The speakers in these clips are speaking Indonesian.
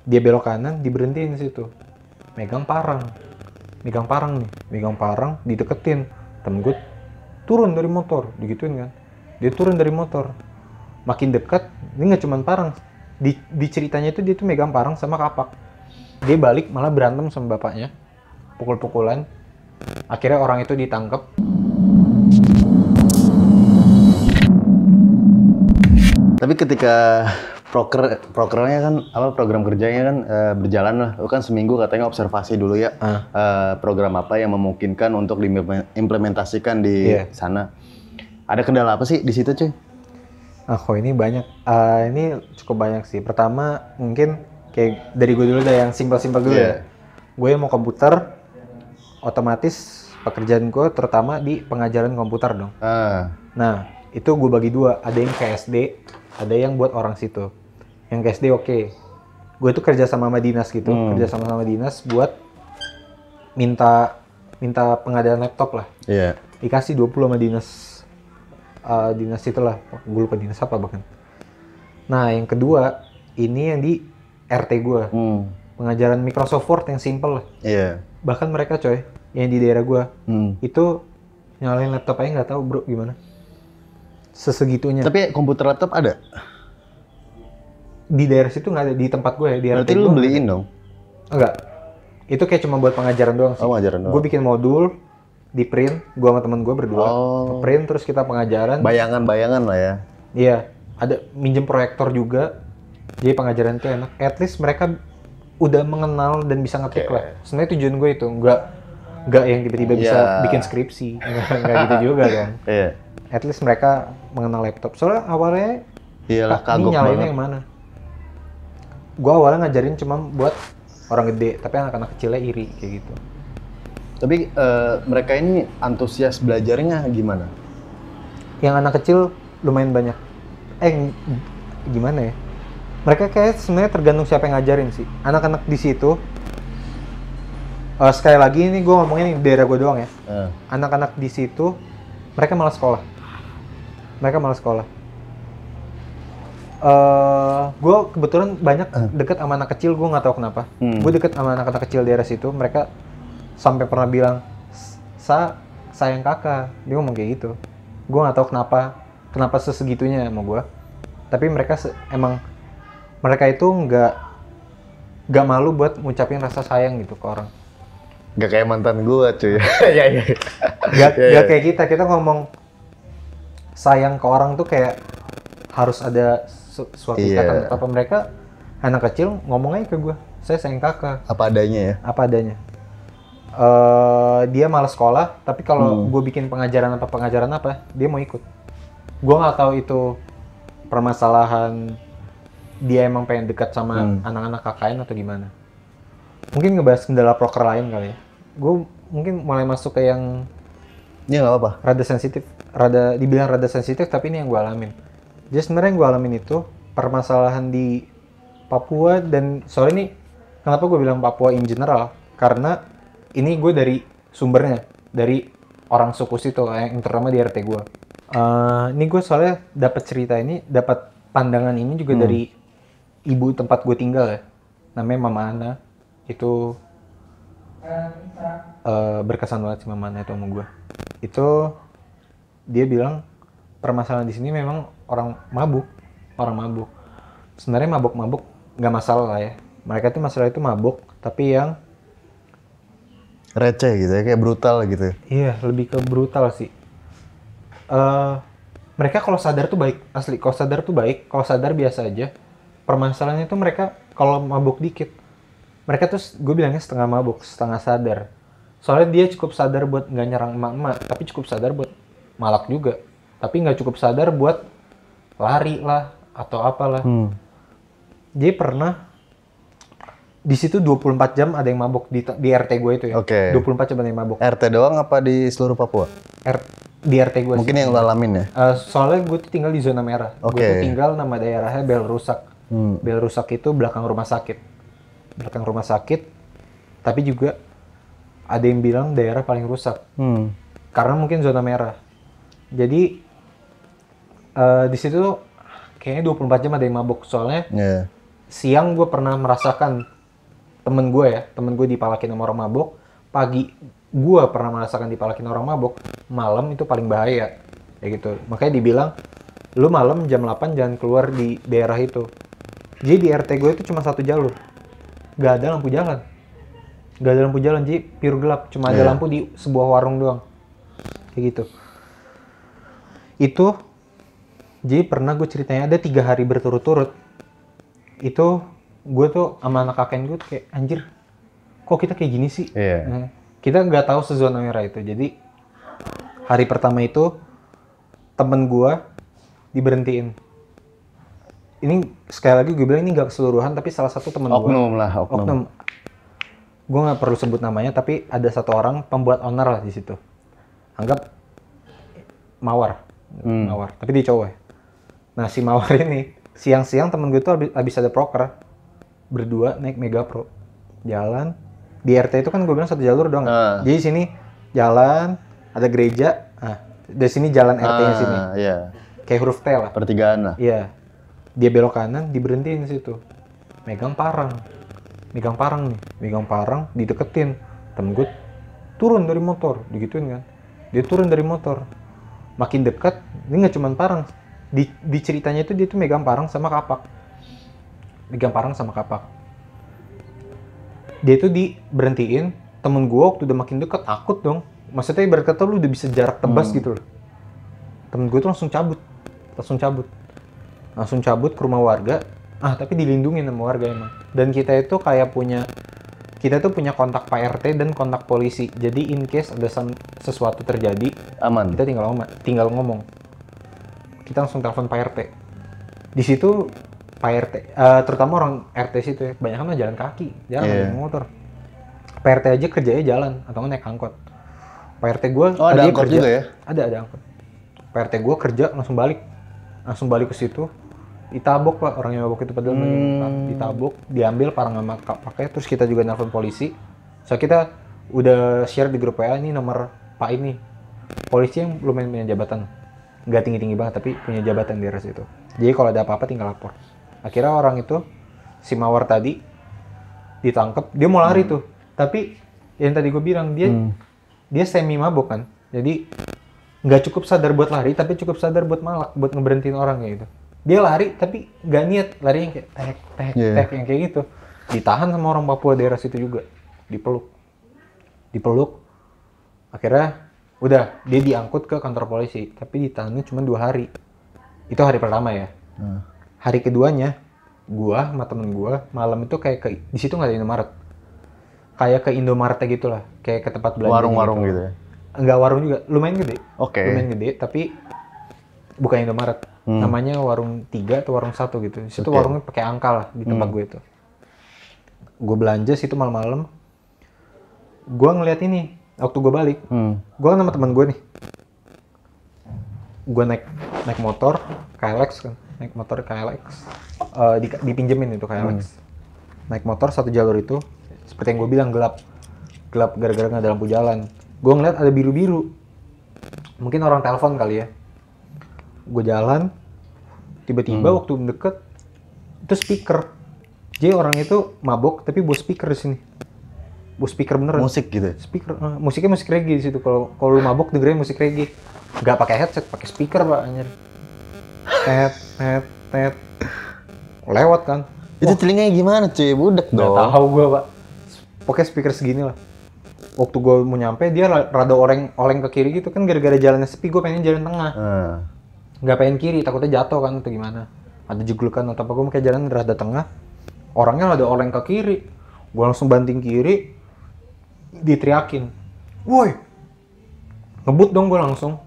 Dia belok kanan, diberhentiin di situ. Megang parang nih, megang parang, dideketin. Temen gue turun dari motor, digituin kan. Dia turun dari motor, makin dekat, ini nggak cuman parang. Di ceritanya itu dia tuh megang parang sama kapak. Dia balik malah berantem sama bapaknya, pukul-pukulan. Akhirnya orang itu ditangkap. Tapi ketika prokernya kan program kerjanya kan berjalan lah. Lu kan seminggu katanya observasi dulu ya. Program apa yang memungkinkan untuk diimplementasikan di sana. Ada kendala apa sih di situ, cuy? Ini banyak. Ini cukup banyak sih. Pertama mungkin kayak dari gue dulu deh, yang simpel-simpel dulu ya. Gue mau komputer, otomatis pekerjaan gue terutama di pengajaran komputer dong. Nah, itu gue bagi dua. Ada yang ke SD, ada yang buat orang situ. Yang ke SD oke. Gue tuh kerja sama dinas gitu, kerja sama dinas buat minta pengadaan laptop lah. Dikasih 20 sama dinas itulah. Gue lupa dinas apa bahkan. Nah, yang kedua, ini yang di RT gue. Pengajaran Microsoft Word yang simple lah. Bahkan mereka coy, yang di daerah gue, itu nyalain laptop aja nggak tahu bro gimana. Sesegitunya. Tapi komputer laptop ada? Di daerah situ nggak ada, di tempat gue ya. Di berarti lu beliin dong? Enggak. Itu kayak cuma buat pengajaran doang sih. Pengajaran doang. Gue bikin modul, di print, gue sama temen gue berdua. Print, terus kita pengajaran. Bayangan lah ya? Iya. Ada minjem proyektor juga. Jadi pengajaran itu enak. At least mereka udah mengenal dan bisa ngetik lah. Sebenarnya tujuan gue itu. Nggak yang tiba-tiba bisa bikin skripsi. Nggak gitu juga kan. At least mereka mengenal laptop. Soalnya awalnya, kagok ini nyalainnya yang mana? Gue awalnya ngajarin cuma buat orang gede, tapi anak-anak kecilnya iri kayak gitu. Tapi mereka ini antusias belajarnya gimana? Yang anak kecil lumayan banyak. Gimana ya? Mereka kayak sebenarnya tergantung siapa yang ngajarin sih. Anak-anak di situ, sekali lagi ini gue ngomongin di daerah gue doang ya. Anak-anak di situ, mereka malas sekolah. Gue kebetulan banyak deket sama anak kecil, gue nggak tahu kenapa. Gue deket sama anak-anak kecil daerah situ, mereka sampai pernah bilang, sayang kakak. Dia ngomong kayak gitu. Gue nggak tahu kenapa sesegitunya sama gue. Tapi mereka itu nggak malu buat ngucapin rasa sayang gitu ke orang. Gak kayak mantan gue cuy. Gak kayak kita ngomong sayang ke orang tuh kayak harus ada suatu ikatan. Apa mereka anak kecil ngomong aja ke gue, saya sayang kakak. Apa adanya ya? Apa adanya. Dia malas sekolah, tapi kalau gue bikin pengajaran apa, dia mau ikut. Gue nggak tahu itu permasalahan dia emang pengen dekat sama anak-anak KKN atau gimana. Mungkin ngebahas kendala proker lain kali ya. Gue mungkin mulai masuk ke yang nggak apa-apa. Dibilang rada sensitif, tapi ini yang gue alamin. Jadi sebenarnya yang gue alamin itu permasalahan di Papua, dan soalnya ini kenapa gue bilang Papua in general, karena ini gue dari sumbernya, dari orang suku situ yang terutama di RT gue. Ini gue soalnya dapat pandangan ini juga dari ibu tempat gue tinggal ya, namanya Mama Ana. Itu berkesan banget sih Mama Ana itu sama gue. Itu dia bilang permasalahan di sini memang orang mabuk. Sebenarnya mabuk nggak masalah lah ya. Mereka tuh masalah itu mabuk, tapi yang receh gitu ya, kayak brutal gitu. Iya, lebih ke brutal sih. Mereka kalau sadar tuh baik, asli. Kalau sadar biasa aja. Permasalahannya tuh mereka kalau mabuk dikit, mereka tuh gue bilangnya setengah mabuk, setengah sadar. Soalnya dia cukup sadar buat nggak nyerang emak-emak, tapi cukup sadar buat malak juga. Tapi nggak cukup sadar buat lari lah atau apalah. Dia pernah di situ 24 jam ada yang mabuk di RT gue itu ya. 24 jam ada yang mabuk. RT doang apa di seluruh Papua? Di RT gue. Mungkin yang lo alamin ya? Soalnya gue tuh tinggal di zona merah. Gue tuh tinggal, nama daerahnya Bel Rusak. Bel Rusak itu belakang rumah sakit. Tapi juga ada yang bilang daerah paling rusak. Karena mungkin zona merah. Jadi di situ kayaknya 24 jam ada yang mabuk. Soalnya siang gue pernah merasakan temen gue dipalakin sama orang mabok. Pagi gue pernah merasakan dipalakin orang mabok. Malam itu paling bahaya, kayak gitu. Makanya dibilang, lu malam jam 8 jangan keluar di daerah itu. Jadi di RT gue itu cuma satu jalur, gak ada lampu jalan. Jadi pure gelap. Cuma ada lampu di sebuah warung doang, kayak gitu. Itu, jadi pernah gue ceritanya ada 3 hari berturut-turut. Itu gue tuh sama anak kakek gue tuh kayak, anjir, kok kita kayak gini sih? Kita nggak tahu sezona merah itu. Jadi hari pertama itu temen gue diberhentiin. Ini sekali lagi gue bilang ini nggak keseluruhan, tapi salah satu temen gue. Oknum. Gue nggak perlu sebut namanya, tapi ada satu orang pembuat onar lah di situ. Anggap mawar. Tapi dia cowok ya. Nah si mawar ini siang-siang temen gue tuh habis ada proker, berdua naik Mega Pro, jalan di RT itu kan gue bilang satu jalur doang. Jadi sini jalan ada gereja, dari sini jalan RT-nya sini. Kayak huruf T lah. Pertigaan lah. Iya. Dia belok kanan, diberhentiin di situ. Megang parang nih, dideketin. Temen gue turun dari motor, digituin kan. Dia turun dari motor. Makin dekat, ini nggak cuma parang. Di ceritanya itu dia tuh megang parang sama kapak. Dia tuh diberhentiin, temen gue waktu udah makin dekat takut dong. Maksudnya ibarat kata lu udah bisa jarak tebas gitu loh. Temen gue tuh langsung cabut ke rumah warga. Tapi dilindungin sama warga emang. Dan kita tuh punya kontak Pak RT dan kontak polisi. Jadi in case ada sesuatu terjadi, aman. Kita tinggal ngomong. Kita langsung telepon Pak RT. Di situ Pak RT, terutama orang RT situ ya, kebanyakan jalan kaki, jalan motor. Pak RT aja kerjanya jalan atau naik angkot. Pak RT gue ada angkot kerja, juga ya? Ada angkot. Pak RT gue kerja langsung balik ke situ. Ditabok Pak, orang yang mabok itu padahal ditabok, diambil parang sama pakai, terus kita juga nelpon polisi. So kita udah share di grup WA, ini nomor Pak ini. Polisi yang lumayan punya jabatan. Nggak tinggi-tinggi banget, tapi punya jabatan di daerah situ. Jadi kalau ada apa-apa tinggal lapor. Akhirnya orang itu, si mawar tadi, ditangkap, dia mau lari tuh. Tapi yang tadi gue bilang, dia semi mabok kan. Jadi nggak cukup sadar buat lari, tapi cukup sadar buat malak, buat ngeberhentiin orang kayak gitu. Dia lari tapi nggak niat, lari yang kayak tek yang kayak gitu. Ditahan sama orang Papua daerah situ juga, dipeluk. Akhirnya udah dia diangkut ke kantor polisi, tapi ditahannya cuma 2 hari. Itu hari pertama ya. Hari keduanya, gua sama temen gua malam itu kayak di situ nggak ada Indomaret, kayak ke Indomaret gitu lah, kayak ke tempat belanja. Warung-warung gitu ya? Enggak warung juga, lumayan gede. Lumayan gede, tapi bukan Indomaret. Namanya warung 3 atau warung 1 gitu. Di situ warungnya pakai angka lah di tempat gue itu. Gue belanja situ malam-malam. Gue ngeliat ini waktu gue balik. Gue kan sama teman gue nih. Gue naik motor KLX kan. Dipinjemin itu KLX. Naik motor satu jalur itu. Seperti yang gue bilang gelap gara-gara nggak ada lampu jalan. Gue ngeliat ada biru-biru. Mungkin orang telepon kali ya. Gue jalan, tiba-tiba waktu deket itu speaker. Jadi orang itu mabok tapi bawa speaker di sini. Bawa speaker beneran. Musik gitu. Speaker, musiknya musik reggae di situ. Kalau lu mabok dengerin musik reggae. Gak pakai headset, pakai speaker Pak anjir. Tet. Lewat kan. Itu telinganya gimana cuy? Budak dong. Gak tahu gue Pak. Pokoknya speaker segini lah. Waktu gue mau nyampe dia rada oleng ke kiri gitu kan, gara-gara jalannya sepi gue pengen jalan tengah. Nggak pengen kiri, takutnya jatuh kan atau gimana. Ada jeglukan atau apa, gue kayak jalan rada tengah. Orangnya ada oleng ke kiri. Gue langsung banting kiri, diteriakin. Woi! Ngebut dong gue langsung.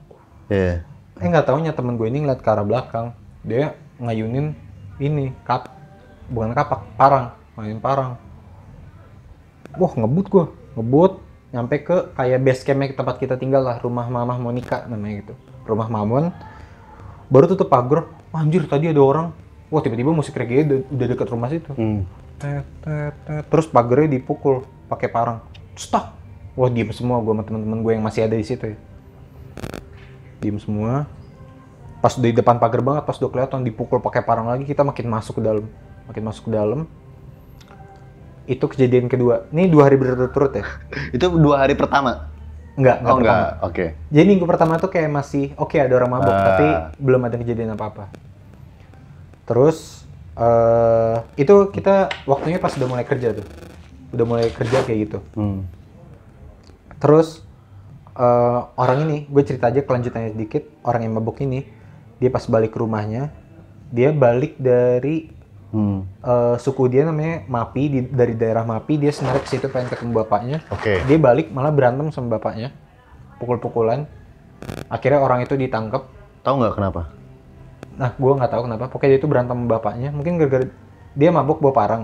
Nggak taunya temen gue ini ngeliat ke arah belakang. Dia ngayunin ini, bukan kapak, ngayunin parang. Wah ngebut gue. Nyampe ke kayak base camp tempat kita tinggal lah, rumah Mamah Monica namanya gitu. Rumah Mamon. Baru tutup pagar, anjir tadi ada orang. Wah tiba-tiba musik reggae udah deket rumah situ. Terus pagarnya dipukul pakai parang. Stop. Wah diem semua gue sama teman-teman gue yang masih ada di situ ya. Diem semua. Pas di depan pagar banget, pas udah kelihatan dipukul pakai parang lagi, kita makin masuk ke dalam. makin masuk ke dalam. Itu kejadian kedua. Ini 2 hari berturut-turut ya. Itu 2 hari pertama? Enggak Oh pertama. enggak, oke. Jadi minggu pertama tuh kayak masih oke, ada orang mabok, tapi belum ada kejadian apa-apa. Terus itu kita waktunya pas udah mulai kerja tuh. Udah mulai kerja kayak gitu. Terus orang ini, gue cerita aja kelanjutannya sedikit. Orang yang mabok ini, dia pas balik ke rumahnya, dia balik dari suku dia namanya Mapi, dari daerah Mapi. Dia sebenarnya ke situ pengen ketemu bapaknya. Dia balik malah berantem sama bapaknya, pukul-pukulan. Akhirnya orang itu ditangkap. Tahu nggak kenapa? Nah, gue nggak tahu kenapa. Pokoknya dia itu berantem sama bapaknya. Mungkin gara-gara dia mabok bawa parang.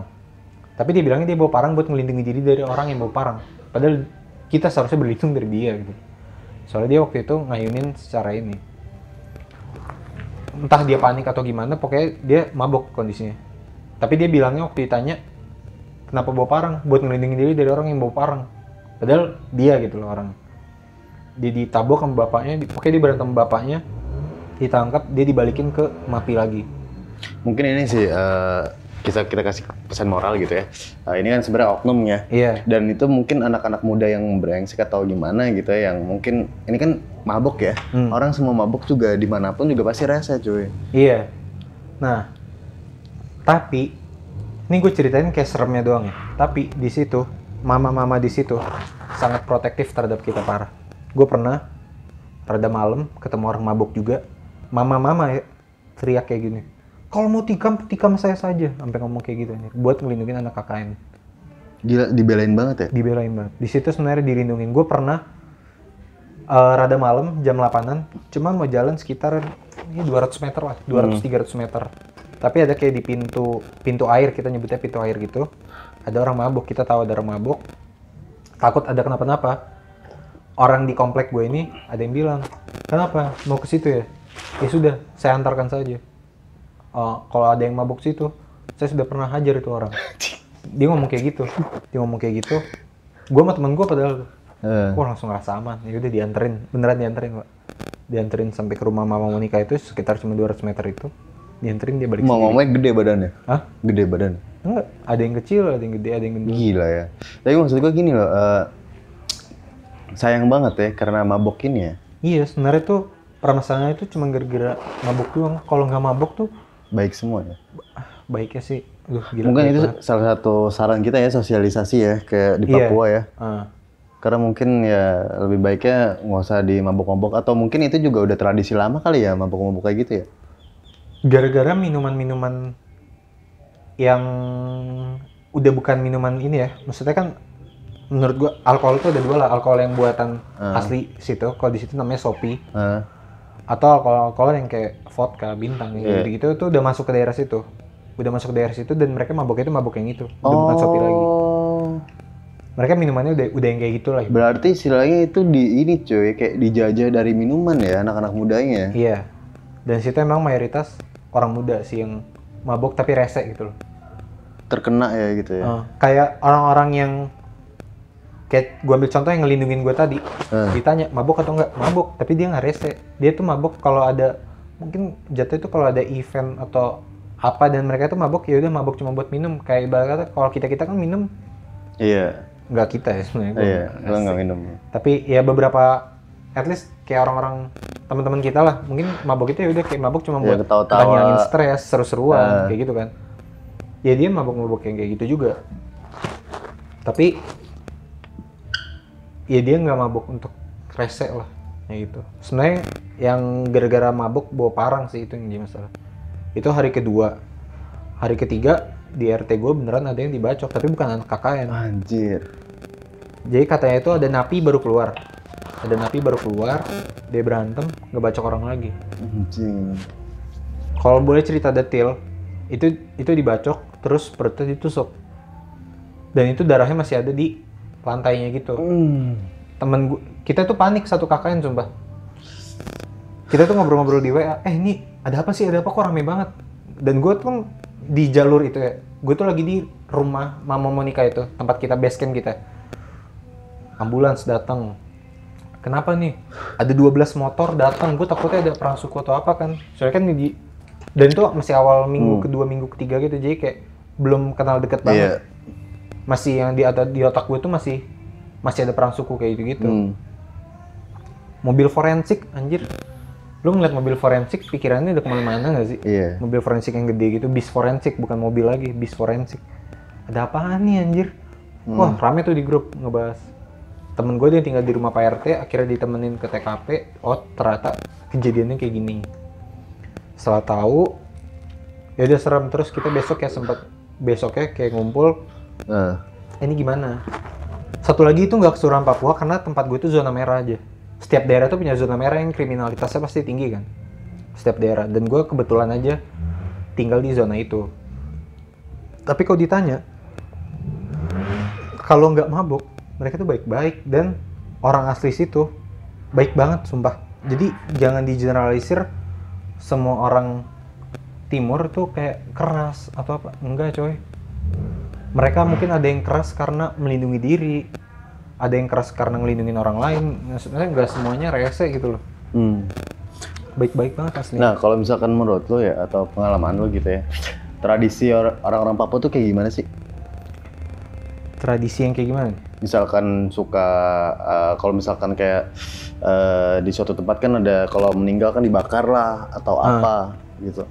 Tapi dia bilangnya dia bawa parang buat melindungi diri dari orang yang bawa parang. Padahal kita seharusnya berlindung dari dia gitu. Soalnya dia waktu itu ngayunin secara ini. Entah dia panik atau gimana, pokoknya dia mabok kondisinya. Tapi dia bilangnya waktu ditanya, kenapa bawa parang? Buat ngelindungin diri dari orang yang bawa parang. Padahal dia gitu loh orang. Dia ditabok sama bapaknya, pokoknya dia berantem sama bapaknya, ditangkap, dia dibalikin ke Mapi lagi. Mungkin ini sih, kita kasih pesan moral gitu ya. Ini kan sebenarnya oknum ya. Iya. Dan itu mungkin anak-anak muda yang brengsek atau gimana gitu ya, yang mungkin, ini kan mabok ya. Orang semua mabok juga, dimanapun juga pasti rese cuy. Iya. Nah, tapi ini gue ceritain kayak seremnya doang ya. Tapi di situ mama-mama di situ sangat protektif terhadap kita parah. Gue pernah rada malam ketemu orang mabok juga. Mama-mama ya teriak kayak gini. Kalau mau tikam saya saja. Sampai ngomong kayak gitu nih. Buat ngelindungin anak KKN. Gila, dibelain banget ya? Dibelain banget. Di situ sebenarnya dilindungin. Gue pernah rada malam jam 8-an. Cuma mau jalan sekitar 200 meter lah. 200-300 meter. Tapi ada kayak di pintu air, kita nyebutnya pintu air gitu. Ada orang mabuk, kita tahu ada orang mabuk. Takut ada kenapa-napa. Orang di komplek gue ini ada yang bilang, kenapa? Mau ke situ ya? Ya sudah, saya antarkan saja. Kalau ada yang mabuk situ, saya sudah pernah hajar itu orang. Dia ngomong kayak gitu. Gue sama temen gue padahal, langsung ngerasa aman. Ya udah dianterin, beneran dianterin Pak. Dianterin sampai ke rumah Mama Monica itu sekitar cuma 200 meter itu. Dianterin dia balik sendiri. Mamanya gede badannya? Hah? Gede badan? Enggak, ada yang kecil, ada yang gede, ada yang gendut. Gila ya. Tapi maksud gue gini loh, sayang banget ya karena mabok ini ya. Iya, sebenarnya tuh permasalahannya itu cuma gara-gara mabok doang. Kalau nggak mabok tuh baik semua ya. Baiknya sih, gila. Mungkin itu salah satu saran kita ya, sosialisasi ya, kayak di Papua ya. Karena mungkin ya lebih baiknya nggak usah di mabok-mabok, atau mungkin itu juga udah tradisi lama kali ya, mabok-mabok kayak gitu ya. Gara-gara minuman-minuman yang udah bukan minuman ini ya, maksudnya kan menurut gua alkohol itu ada dua lah, alkohol yang buatan asli situ, kalau di situ namanya Sopi, atau alkohol yang kayak vodka, bintang gitu tuh udah masuk ke daerah situ, dan mereka mabok itu mabok yang itu, udah bukan Sopi lagi. Mereka minumannya udah yang kayak gitu lah. Berarti istilahnya itu di ini cuy, kayak dijajah dari minuman ya anak-anak mudanya. Iya, dan situ emang mayoritas orang muda sih yang mabok tapi rese gitu loh. Terkena ya gitu ya. Kayak orang-orang yang kayak gue ambil contoh yang ngelindungin gue tadi, ditanya mabok atau enggak, mabok, tapi dia nggak rese. Dia tuh mabok kalau ada, mungkin jatuh itu kalau ada event atau apa, dan mereka tuh mabok ya udah mabok cuma buat minum. Kayak ibarat kata kalau kita kan minum. Iya. Nggak kita ya sebenarnya. Iya, gue nggak minum. Tapi ya beberapa, at least kayak orang-orang teman-teman kita lah, mungkin mabok itu ya udah kayak mabok cuma buat ngilangin stres, seru-seruan kayak gitu kan. Ya dia mabok-mabok yang kayak gitu juga. Tapi ya dia nggak mabok untuk rese lah, ya gitu. Sebenarnya yang gara-gara mabok bawa parang sih itu yang jadi masalah. Itu hari kedua. Hari ketiga di RT gue beneran ada yang dibacok, tapi bukan anak KKN. Anjir. Jadi katanya itu ada napi baru keluar. Dia berantem, ngebacok orang lagi. Anjing. Kalau boleh cerita detail, itu dibacok, terus perutnya ditusuk. Dan itu darahnya masih ada di lantainya gitu. Temen gue, kita tuh panik satu KKN sumpah. Kita tuh ngobrol-ngobrol di WA, ini ada apa sih, kok rame banget. Dan gue tuh di jalur itu ya, gue tuh lagi di rumah Mama Monica itu, tempat kita, base camp kita. Ambulans datang. Kenapa nih? Ada 12 motor datang, gue takutnya ada perang suku atau apa kan. Soalnya kan dan itu masih awal minggu kedua, minggu ketiga gitu, jadi kayak belum kenal deket banget. Masih yang di otak gue tuh masih ada perang suku kayak gitu. Mobil forensik, anjir. Lu ngeliat mobil forensik, pikirannya udah kemana-mana nggak sih? Mobil forensik yang gede gitu, bis forensik, bukan mobil lagi, bis forensik. Ada apaan nih anjir? Wah, rame tuh di grup ngebahas. Temen gue dia tinggal di rumah Pak RT, akhirnya ditemenin ke TKP. Oh, ternyata kejadiannya kayak gini. Setelah tahu, ya udah serem. Terus kita besoknya kayak ngumpul. Ini gimana? Satu lagi itu nggak keseluruhan Papua karena tempat gue itu zona merah aja. Setiap daerah tuh punya zona merah yang kriminalitasnya pasti tinggi kan. Setiap daerah. Dan gue kebetulan aja tinggal di zona itu. Tapi kalau ditanya, kalau nggak mabuk, mereka tuh baik-baik dan orang asli situ baik banget, sumpah. Jadi jangan digeneralisir semua orang timur tuh kayak keras atau apa. Enggak coy. Mereka mungkin ada yang keras karena melindungi diri, ada yang keras karena ngelindungin orang lain. Sebenarnya nggak semuanya rese gitu loh. Baik-baik banget asli. Nah kalau misalkan menurut lo ya, atau pengalaman lo gitu ya, tradisi orang-orang Papua tuh kayak gimana sih? Tradisi yang kayak gimana? Misalkan suka, kalau misalkan kayak di suatu tempat kan ada kalau meninggal kan dibakar lah atau apa gitu.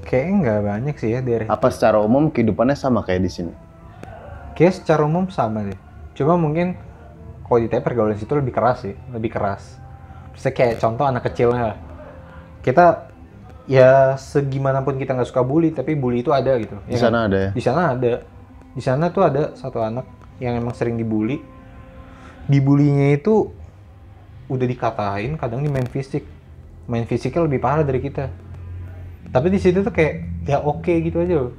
Kayaknya nggak banyak sih ya daerah. Apa secara umum kehidupannya sama kayak di sini? Kayaknya secara umum sama deh. Cuma mungkin kalau ditanya pergaulan situ lebih keras sih, lebih keras. Misalnya kayak contoh anak kecilnya. Kita ya segimanapun kita nggak suka bully, tapi bully itu ada gitu. Di sana ada ya? Di sana ada. Di sana tuh ada satu anak yang emang sering dibully. Dibulinya itu udah dikatain, kadang dimain fisik. Main fisiknya lebih parah dari kita. Tapi di situ tuh kayak ya oke gitu aja loh.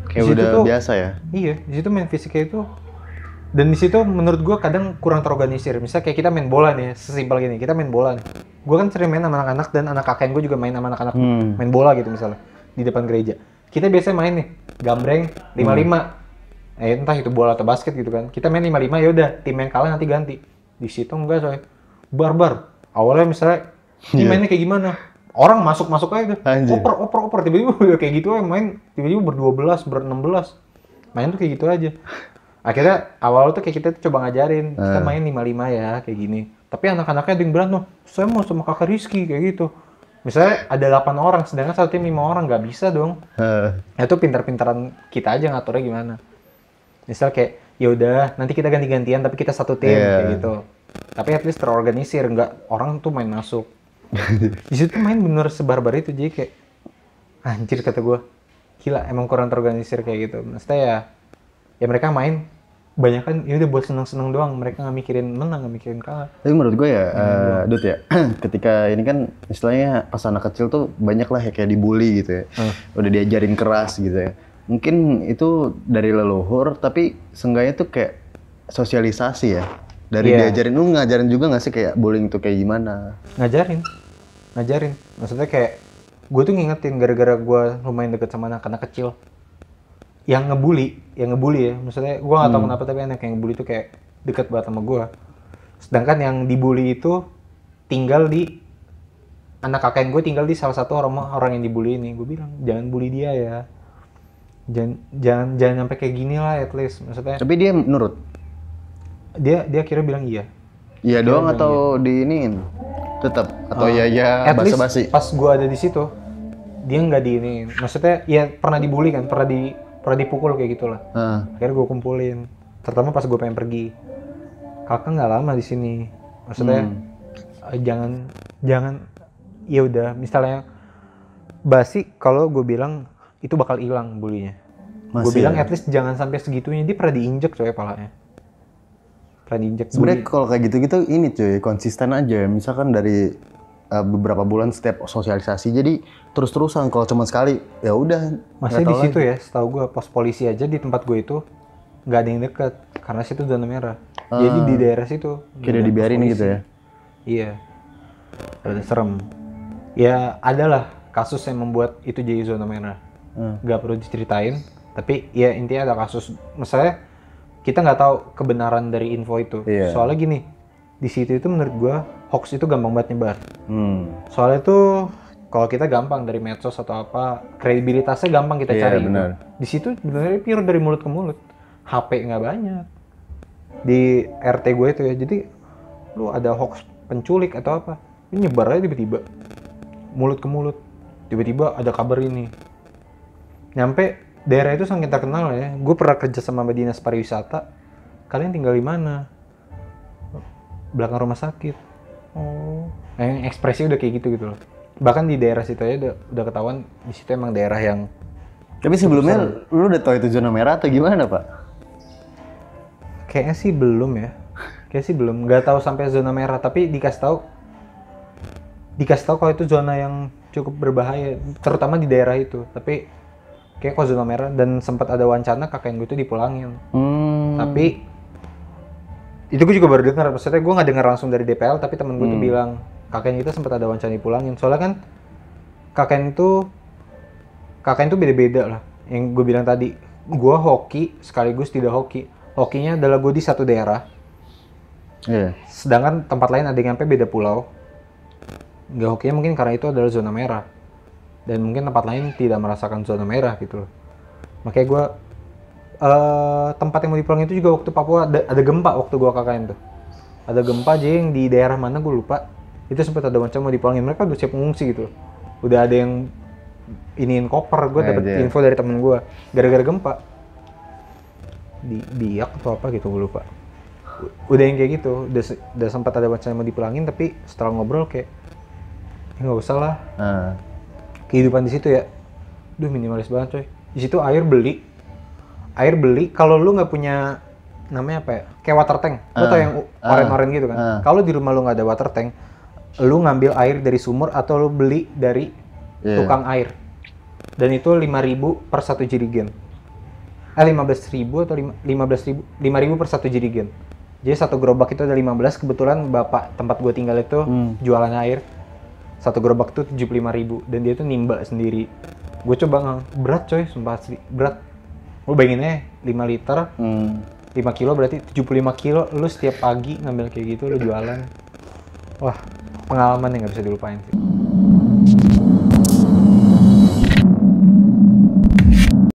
Kayak udah tuh, biasa ya? Iya, di situ main fisiknya itu. Dan di situ menurut gue kadang kurang terorganisir. Misalnya kayak kita main bola nih, sesimpel gini, kita main bola nih. Gue kan sering main sama anak-anak dan anak kakek gue juga main sama anak-anak main bola gitu misalnya di depan gereja. Kita biasanya main nih, gambreng 5-5. Entah itu bola atau basket gitu kan. Kita main 5-5 ya udah, tim yang kalah nanti ganti. Di situ enggak coy. Barbar. Awalnya misalnya ini mainnya kayak gimana? Orang masuk aja tuh. Oper tiba-tiba kayak gitu aja main, tiba-tiba ber-12, ber-16. Main tuh kayak gitu aja. Akhirnya awal tuh kayak kita tuh coba ngajarin, kita main 5-5 ya kayak gini. Tapi anak-anaknya ada yang berantem, saya mau sama kakak Rizky kayak gitu. Misalnya ada 8 orang, sedangkan satu tim 5 orang, nggak bisa dong. Itu pintar-pintaran kita aja ngaturnya gimana. Misal kayak, ya udah nanti kita ganti-gantian tapi kita satu tim kayak gitu. Tapi at least terorganisir, nggak orang tuh main masuk. Di situ main bener sebarbar itu, jadi kayak anjir kata gue, gila emang kurang terorganisir kayak gitu. Maksudnya ya mereka main banyak kan ini udah buat seneng-seneng doang, mereka nggak mikirin menang, nggak mikirin kalah. Tapi menurut gue ya, Dut ya, ketika ini kan istilahnya pas anak kecil tuh banyak lah ya kayak dibully gitu ya, udah diajarin keras gitu ya. Mungkin itu dari leluhur, tapi seenggaknya tuh kayak sosialisasi ya. Dari diajarin, lu ngajarin juga nggak sih kayak bullying tuh kayak gimana? Ngajarin. Maksudnya kayak gue tuh ngingetin gara-gara gue lumayan deket sama anak-anak kecil. Yang ngebully ya, maksudnya gue gak tau kenapa tapi anak yang ngebully tuh kayak deket banget sama gue. Sedangkan yang dibully itu tinggal di, anak kakek gue tinggal di salah satu orang yang dibully ini. Gue bilang jangan bully dia ya, jangan sampai kayak gini lah at least, maksudnya. Tapi dia nurut? Dia akhirnya bilang iya. Iya doang atau diiniin tetap atau ya basa-basi? Pas gue ada di situ dia nggak diiniin, maksudnya ya pernah dibully kan, pernah dipukul kayak gitulah. Akhirnya gue kumpulin, terutama pas gue pengen pergi. Kakak nggak lama di sini, maksudnya jangan ya udah misalnya basi, kalau gue bilang itu bakal hilang bulinya. Gue bilang at least jangan sampai segitunya. Dia pernah diinjek coy palanya, pernah diinjek. Sebenarnya kalau kayak gitu-gitu ini cuy konsisten aja, misalkan dari beberapa bulan setiap sosialisasi, jadi terus-terusan. Kalau cuma sekali ya udah. Masih di situ ya, setahu gue pos polisi aja di tempat gue itu nggak ada yang deket karena situ zona merah. Jadi di daerah situ kayak dibiarin gitu ya. Iya, rada serem. Ya adalah kasus yang membuat itu jadi zona merah. Nggak perlu diceritain, tapi ya intinya ada kasus. Misalnya kita nggak tahu kebenaran dari info itu. Soalnya gini, di situ itu menurut gue hoax itu gampang banget nyebar. Soalnya tuh Kalau kita gampang dari medsos atau apa, kredibilitasnya gampang kita cari. Benar. Di situ sebenarnya pure dari mulut ke mulut. HP nggak banyak. Di RT gue itu ya, jadi lu ada hoax penculik atau apa, ini nyebar aja tiba-tiba. Mulut ke mulut. Tiba-tiba ada kabar ini. Nyampe daerah itu saking terkenal ya. Gue pernah kerja sama dinas pariwisata. Kalian tinggal di mana? Belakang rumah sakit. Oh. Yang ekspresi udah kayak gitu loh. Bahkan di daerah situ aja udah ketahuan di situ emang daerah yang. Tapi sebelumnya lu udah tahu itu zona merah atau gimana, Pak? Kayaknya sih belum ya. Kayaknya sih belum. Nggak tahu sampai zona merah, tapi dikasih tahu kalau itu zona yang cukup berbahaya, terutama di daerah itu. Tapi kayak kok zona merah, dan sempat ada wacana kakek gue itu dipulangin. Tapi itu gue juga baru dengar. Maksudnya gue nggak dengar langsung dari DPL, tapi temen gue tuh bilang kakeknya itu sempat ada wacana dipulangin. Soalnya kan kakeknya itu beda-beda lah. Yang gue bilang tadi, gue hoki sekaligus tidak hoki. Hokinya adalah gue di satu daerah, sedangkan tempat lain ada yang sampai beda pulau. Nggak hokinya mungkin karena itu adalah zona merah, dan mungkin tempat lain tidak merasakan zona merah gitu loh. Makanya gue tempat yang mau dipulangin itu juga waktu Papua ada gempa waktu gue KKN tuh. Ada gempa aja yang di daerah mana gue lupa. Itu sempat ada macam mau dipulangin, mereka udah siap mengungsi gitu. Udah ada yang iniin koper, gue dapet info dari temen gue gara-gara gempa di Biak atau apa gitu, gue lupa. Udah yang kayak gitu, udah sempat ada wacana mau dipulangin, tapi setelah ngobrol kayak nggak usah lah. Kehidupan di situ ya, minimalis banget coy. Di situ air beli kalau lu nggak punya namanya apa ya, kayak water tank, lu tau yang oren-oren gitu kan. Kalau di rumah lu nggak ada water tank, lu ngambil air dari sumur atau lu beli dari tukang air, dan itu 5.000 per 1 jerigen. 15.000 atau 5.000 per 1 jerigen. Jadi satu gerobak itu ada 15. Kebetulan bapak tempat gue tinggal itu jualan air. Satu gerobak itu 75.000, dan dia tuh nimba sendiri. Gue coba berat coy, sumpah asli berat. Lu bayangin aja 5 liter, 5 kilo berarti 75 kilo. Lu setiap pagi ngambil kayak gitu, lu jualan. Wah, pengalaman yang nggak bisa dilupain sih.